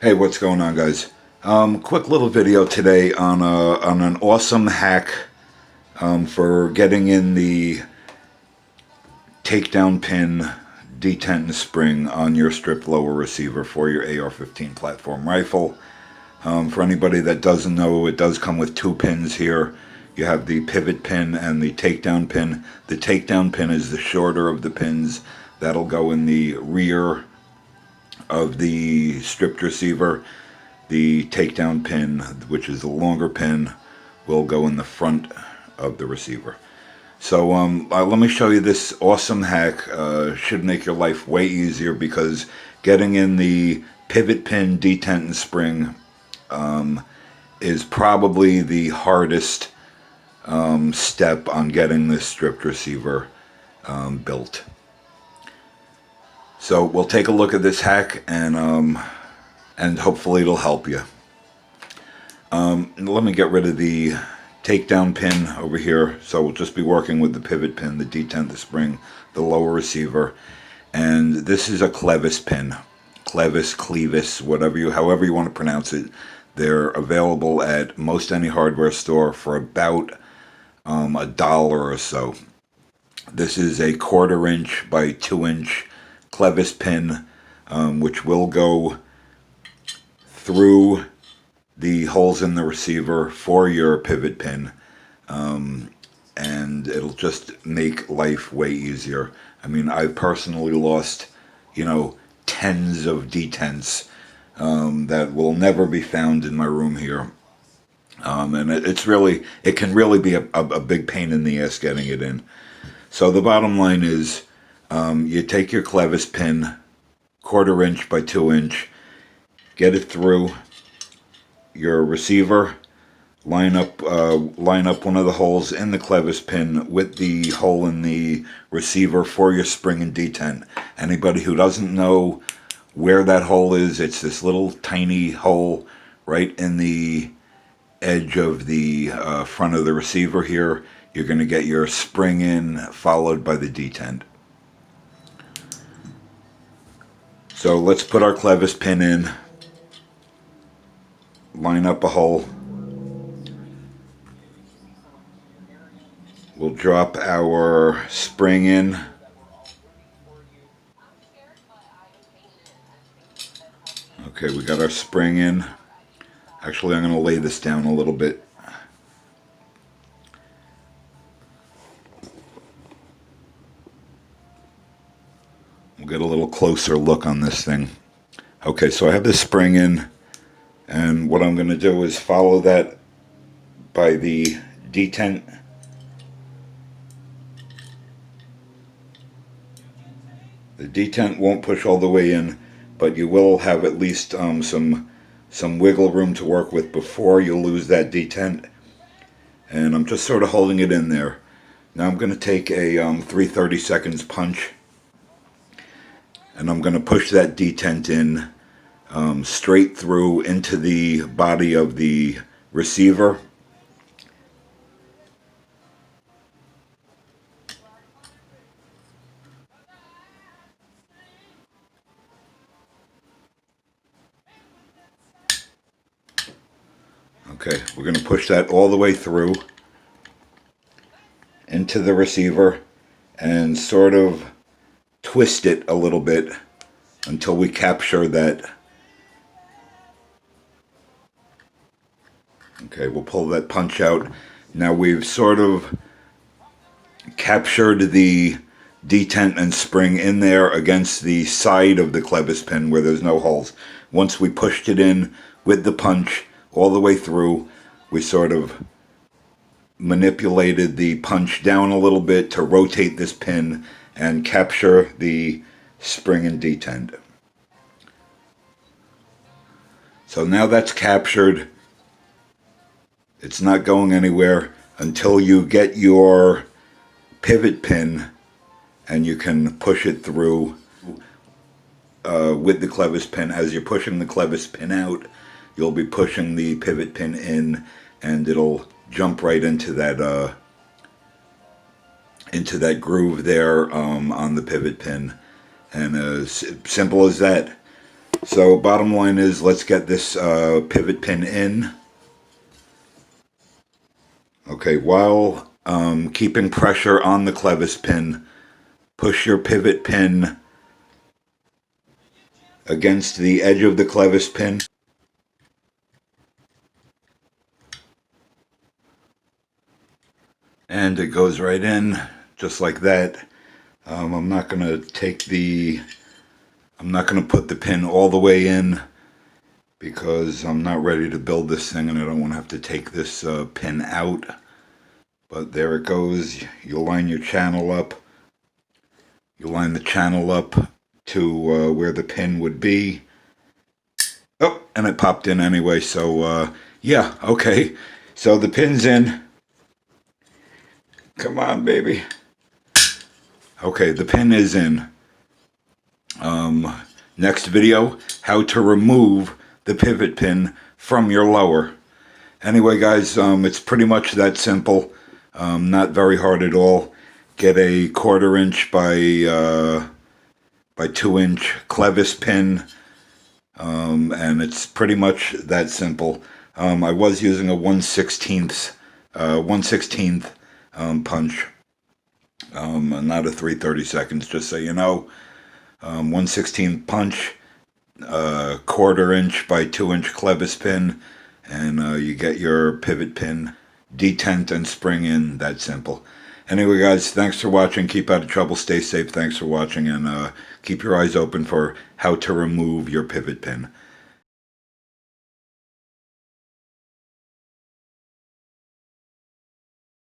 Hey, what's going on, guys? Quick little video today on an awesome hack for getting in the takedown pin detent and spring on your stripped lower receiver for your AR-15 platform rifle. For anybody that doesn't know, it does come with two pins here. You have the pivot pin and the takedown pin. The takedown pin is the shorter of the pins. That'll go in the rear of the stripped receiver. The takedown pin, which is the longer pin, will go in the front of the receiver. So let me show you this awesome hack. Should make your life way easier, because getting in the pivot pin, detent, and spring is probably the hardest step on getting this stripped receiver built. So we'll take a look at this hack, and hopefully it'll help you. Let me get rid of the takedown pin over here. So we'll just be working with the pivot pin, the detent, the spring, the lower receiver. And this is a clevis pin. Clevis, however you want to pronounce it. They're available at most any hardware store for about $1 or so. This is a 1/4 inch by 2 inch clevis pin, which will go through the holes in the receiver for your pivot pin, and it'll just make life way easier. I mean, I've personally lost, tens of detents that will never be found in my room here, and it can really be a big pain in the ass getting it in. So the bottom line is, you take your clevis pin, 1/4 inch by 2 inch, get it through your receiver, line up one of the holes in the clevis pin with the hole in the receiver for your spring and detent. Anybody who doesn't know where that hole is, it's this little tiny hole right in the edge of the front of the receiver here. You're going to get your spring in, followed by the detent. So let's put our clevis pin in, line up a hole. We'll drop our spring in. Okay, we got our spring in. Actually, I'm going to lay this down a little bit. We'll get a little closer look on this thing. Okay, so I have this spring in, and what I'm going to do is follow that by the detent. The detent won't push all the way in, but you will have at least some wiggle room to work with before you lose that detent. And I'm just sort of holding it in there. Now I'm going to take a 3/32 punch, and I'm going to push that detent in straight through into the body of the receiver. Okay, we're going to push that all the way through into the receiver and sort of twist it a little bit until we capture that. Okay, we'll pull that punch out. Now we've sort of captured the detent and spring in there against the side of the clevis pin where there's no holes. Once we pushed it in with the punch all the way through, we sort of manipulated the punch down a little bit to rotate this pin and capture the spring and detent. So now that's captured. It's not going anywhere until you get your pivot pin and you can push it through with the clevis pin. As you're pushing the clevis pin out, you'll be pushing the pivot pin in, and it'll jump right into that groove there on the pivot pin. And as simple as that. So bottom line is, let's get this pivot pin in. Okay, while keeping pressure on the clevis pin, push your pivot pin against the edge of the clevis pin. And it goes right in, just like that. I'm not going to put the pin all the way in because I'm not ready to build this thing and I don't want to have to take this pin out. But there it goes. You line your channel up. You line the channel up to where the pin would be. Oh, and it popped in anyway, so yeah, okay. So the pin's in. Come on, baby. Okay, the pin is in. Next video, how to remove the pivot pin from your lower. Anyway, guys, it's pretty much that simple. Not very hard at all. Get a 1/4 inch by 2 inch clevis pin, and it's pretty much that simple. I was using a 1/16 punch, not a 3/32, just so you know. 1/16 punch, 1/4 inch by 2 inch clevis pin, and you get your pivot pin detent and spring in. That simple. Anyway, guys, thanks for watching. Keep out of trouble, stay safe. Thanks for watching, and keep your eyes open for how to remove your pivot pin.